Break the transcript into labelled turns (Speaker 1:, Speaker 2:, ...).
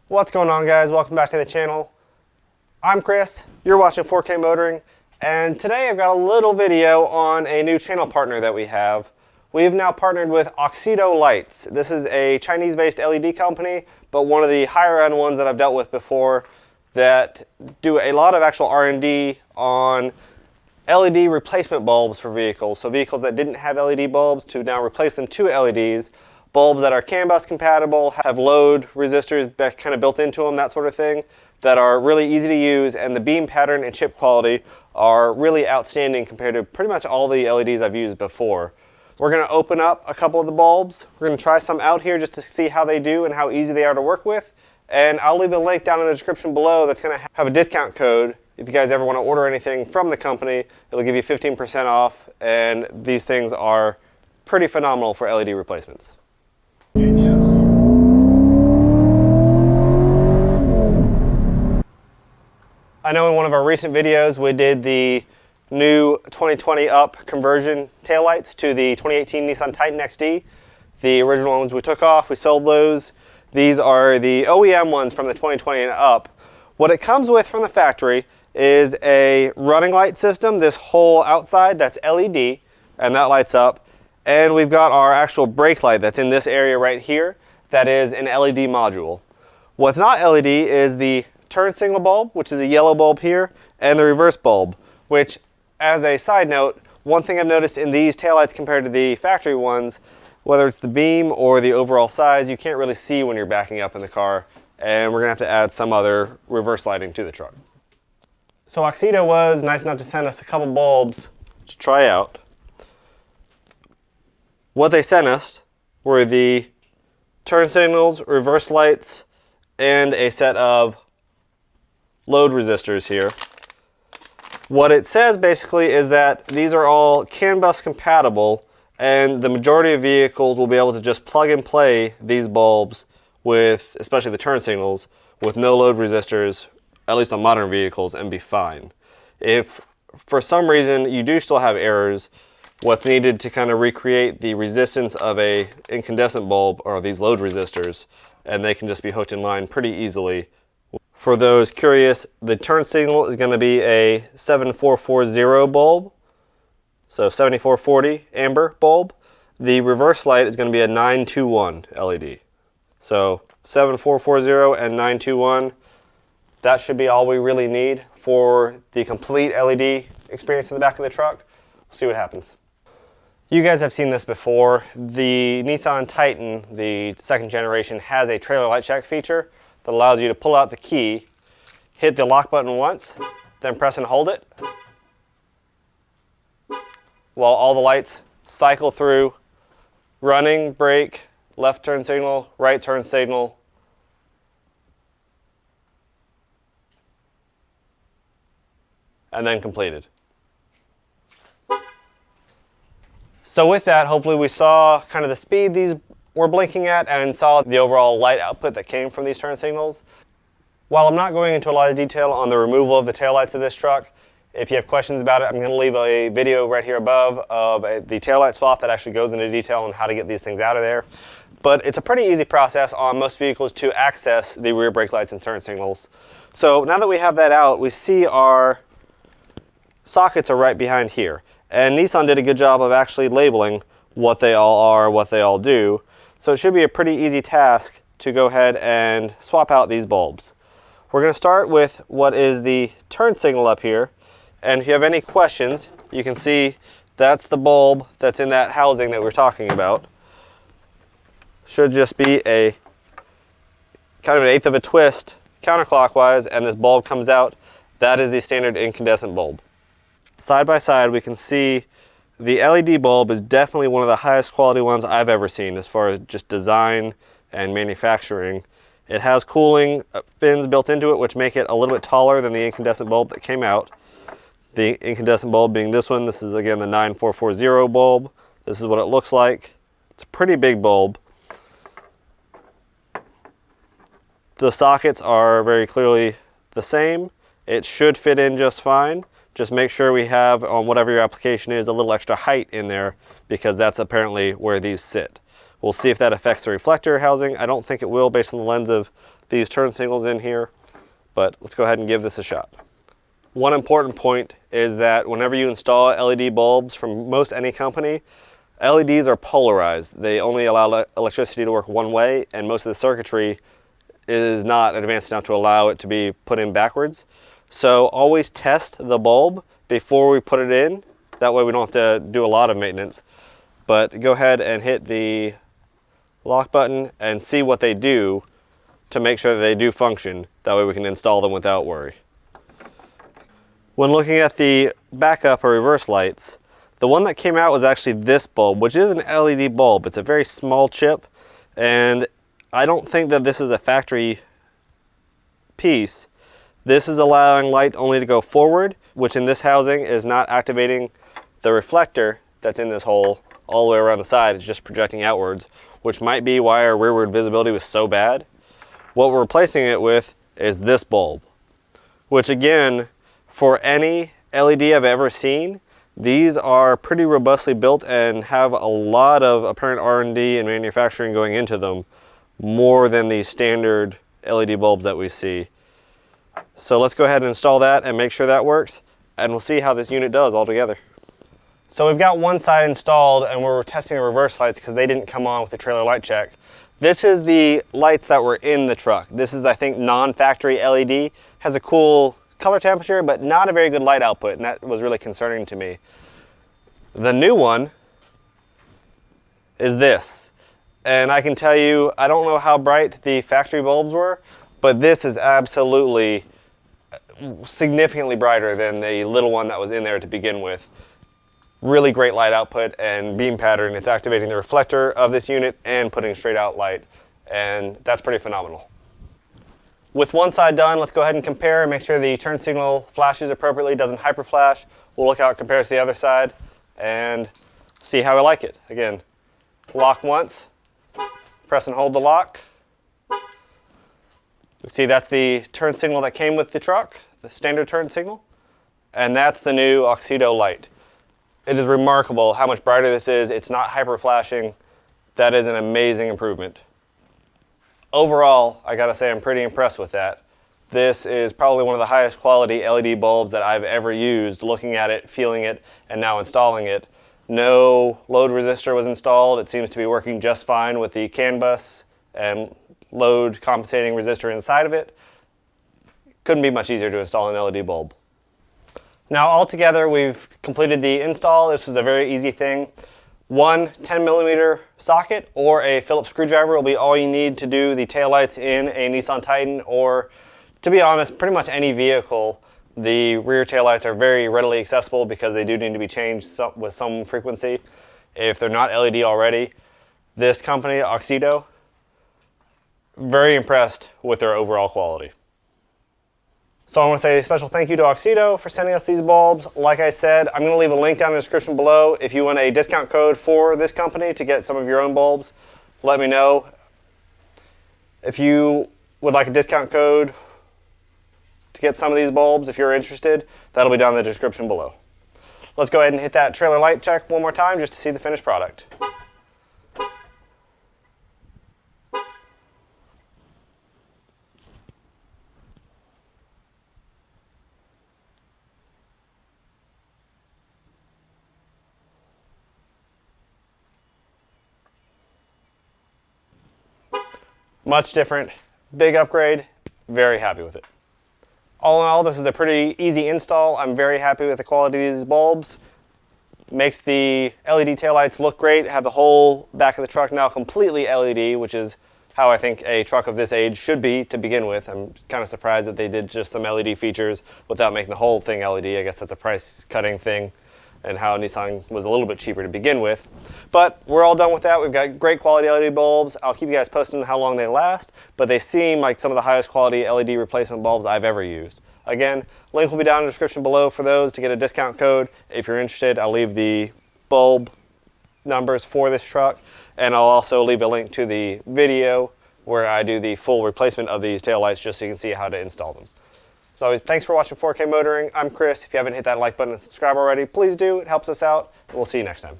Speaker 1: What's going on, guys? Welcome back to the channel. I'm Chris, you're watching 4K Motoring, and today I've got a little video on a new channel partner that we have. We've now partnered with Auxito Lights. This is a Chinese-based LED company, but one of the higher-end ones that I've dealt with before that do a lot of actual R&D on LED replacement bulbs for vehicles. So vehicles that didn't have LED bulbs to now replace them to LEDs. Bulbs that are CAN bus compatible, have load resistors kind of built into them, that sort of thing, that are really easy to use, and the beam pattern and chip quality are really outstanding compared to pretty much all the LEDs I've used before. We're going to open up a couple of the bulbs. We're going to try some out here just to see how they do and how easy they are to work with. And I'll leave a link down in the description below that's going to have a discount code. If you guys ever want to order anything from the company, it'll give you 15% off, and these things are pretty phenomenal for LED replacements. I know in one of our recent videos we did the new 2020 up conversion taillights to the 2018 Nissan Titan XD. The original ones we took off, we sold those. These are the OEM ones from the 2020 and up. What it comes with from the factory is a running light system, this whole outside that's LED, and that lights up. And we've got our actual brake light that's in this area right here that is an LED module. What's not LED is the turn signal bulb, which is a yellow bulb here, and the reverse bulb, which, as a side note, one thing I've noticed in these taillights compared to the factory ones, whether it's the beam or the overall size, you can't really see when you're backing up in the car, and we're gonna have to add some other reverse lighting to the truck. So Auxito was nice enough to send us a couple bulbs to try out. What they sent us were the turn signals, reverse lights, and a set of load resistors here. What it says basically is that these are all CAN bus compatible, and the majority of vehicles will be able to just plug and play these bulbs with, especially the turn signals, with no load resistors, at least on modern vehicles, and be fine. If for some reason you do still have errors, what's needed to kind of recreate the resistance of a incandescent bulb are these load resistors, and they can just be hooked in line pretty easily. For those curious, the turn signal is going to be a 7440 bulb, so 7440 amber bulb. The reverse light is going to be a 921 LED. So 7440 and 921, that should be all we really need for the complete LED experience in the back of the truck. We'll see what happens. You guys have seen this before. The Nissan Titan, the second generation, has a trailer light check feature that allows you to pull out the key, hit the lock button once, then press and hold it, while all the lights cycle through running, brake, left turn signal, right turn signal, and then completed. So with that, hopefully we saw kind of the speed these were blinking at and saw the overall light output that came from these turn signals. While I'm not going into a lot of detail on the removal of the taillights of this truck, if you have questions about it, I'm going to leave a video right here above of the taillight swap that actually goes into detail on how to get these things out of there. But it's a pretty easy process on most vehicles to access the rear brake lights and turn signals. So now that we have that out, we see our sockets are right behind here. And Nissan did a good job of actually labeling what they all are, what they all do. So it should be a pretty easy task to go ahead and swap out these bulbs. We're going to start with what is the turn signal up here. And if you have any questions, you can see that's the bulb that's in that housing that we're talking about. Should just be a kind of an eighth of a twist counterclockwise, and this bulb comes out. That is the standard incandescent bulb. Side by side, we can see the LED bulb is definitely one of the highest quality ones I've ever seen as far as just design and manufacturing. It has cooling fins built into it, which make it a little bit taller than the incandescent bulb that came out. The incandescent bulb being this one. This is again the 9440 bulb. This is what it looks like. It's a pretty big bulb. The sockets are very clearly the same. It should fit in just fine. Just make sure we have, on whatever your application is, a little extra height in there, because that's apparently where these sit. We'll see if that affects the reflector housing. I don't think it will based on the lens of these turn signals in here, but let's go ahead and give this a shot. One important point is that whenever you install LED bulbs from most any company, LEDs are polarized. They only allow electricity to work one way, and most of the circuitry is not advanced enough to allow it to be put in backwards. So always test the bulb before we put it in. That way we don't have to do a lot of maintenance. But go ahead and hit the lock button and see what they do to make sure that they do function. That way we can install them without worry. When looking at the backup or reverse lights, the one that came out was actually this bulb, which is an LED bulb. It's a very small chip, and I don't think that this is a factory piece. This is allowing light only to go forward, which in this housing is not activating the reflector that's in this hole all the way around the side. It's just projecting outwards, which might be why our rearward visibility was so bad. What we're replacing it with is this bulb, which again, for any LED I've ever seen, these are pretty robustly built and have a lot of apparent R&D and manufacturing going into them, more than the standard LED bulbs that we see. So let's go ahead and install that and make sure that works, and we'll see how this unit does altogether. So we've got one side installed and we're testing the reverse lights because they didn't come on with the trailer light check. This is the lights that were in the truck. This is, I think, non-factory LED. Has a cool color temperature, but not a very good light output, and that was really concerning to me. The new one is this. And I can tell you, I don't know how bright the factory bulbs were, but this is absolutely significantly brighter than the little one that was in there to begin with. Really great light output and beam pattern. It's activating the reflector of this unit and putting straight out light, and that's pretty phenomenal. With one side done, let's go ahead and compare and make sure the turn signal flashes appropriately, doesn't hyper flash. We'll look how it compares to the other side and see how we like it. Again, lock once. Press and hold the lock. You see that's the turn signal that came with the truck, the standard turn signal. And that's the new Auxito light. It is remarkable how much brighter this is. It's not hyper flashing. That is an amazing improvement. Overall, I gotta say I'm pretty impressed with that. This is probably one of the highest quality LED bulbs that I've ever used, looking at it, feeling it, and now installing it. No load resistor was installed. It seems to be working just fine with the CAN bus and load compensating resistor inside of it. Couldn't be much easier to install an LED bulb. Now altogether, we've completed the install. This was a very easy thing. One 10mm socket or a Phillips screwdriver will be all you need to do the taillights in a Nissan Titan, or to be honest, pretty much any vehicle. The rear taillights are very readily accessible because they do need to be changed with some frequency if they're not LED already. This company, Auxito, very impressed with their overall quality. So I want to say a special thank you to Oxido for sending us these bulbs. Like I said, I'm going to leave a link down in the description below. If you want a discount code for this company to get some of your own bulbs, let me know. If you would like a discount code to get some of these bulbs, if you're interested, that'll be down in the description below. Let's go ahead and hit that trailer light check one more time just to see the finished product. Much different, big upgrade, very happy with it. All in all, this is a pretty easy install. I'm very happy with the quality of these bulbs. Makes the LED taillights look great, have the whole back of the truck now completely LED, which is how I think a truck of this age should be to begin with. I'm kind of surprised that they did just some LED features without making the whole thing LED. I guess that's a price cutting thing, and how Nissan was a little bit cheaper to begin with. But we're all done with that. We've got great quality LED bulbs. I'll keep you guys posted on how long they last, but they seem like some of the highest quality LED replacement bulbs I've ever used. Again, link will be down in the description below for those to get a discount code. If you're interested, I'll leave the bulb numbers for this truck, and I'll also leave a link to the video where I do the full replacement of these taillights just so you can see how to install them. As always, thanks for watching 4K Motoring. I'm Chris. If you haven't hit that like button and subscribe already, please do. It helps us out. And we'll see you next time.